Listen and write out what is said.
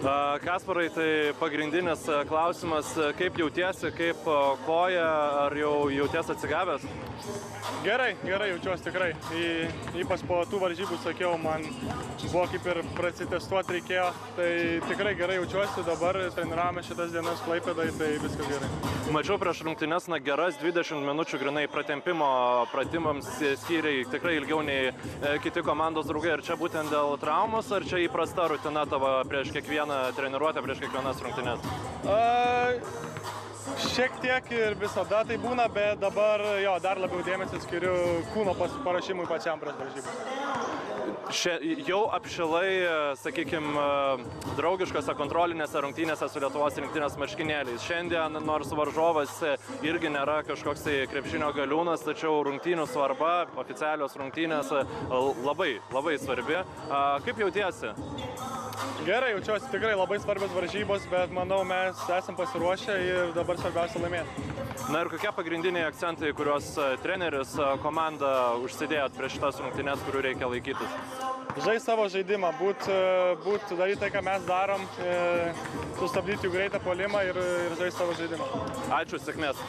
Kasparai, tai pagrindinis klausimas, kaip jautiesi, kaip koja, ar jau jautiesi atsigavęs? Gerai jaučiuosi tikrai. Ypač po tų varžybų, sakiau, man buvo kaip ir prasitestuoti reikėjo. Tai tikrai gerai jaučiuosi, dabar treniravome šitas dienas Klaipėdai, tai viskas gerai. Mačiau prieš rungtynes, geras 20 minučių grinai pratempimo pratimams skyriai tikrai ilgiau nei kiti komandos draugai. Ar čia būtent dėl traumos, ar čia įprasta rutina tavo prieš kiekvieną treniruotę, prieš kiekvienas rungtynes? Šiek tiek ir visada tai būna, bet dabar dar labiau dėmesį skiriu kūno paruošimui pačiam prieš varžybas. Jau apšilai, sakykime, draugiškose kontrolinėse rungtynėse su Lietuvos rinktinės marškinėliais. Šiandien, nors varžovas irgi nėra kažkoks krepšinio galiūnas, tačiau rungtynių svarba, oficialios rungtynės labai svarbi. Kaip jautiesi? Gerai jaučiuosi, tikrai labai svarbios varžybos, bet manau mes esam pasiruošę ir dabar svarbiausia laimėti. Na ir kokie pagrindiniai akcentai, kuriuos treneris, komanda užsidėjot prieš šitas rungtynes, kurių reikia laikytis? Žaisti savo žaidimą, daryti tai, ką mes darom, sustabdyti jų greitą puolimą ir žaisti savo žaidimą. Ačiū, sėkmės.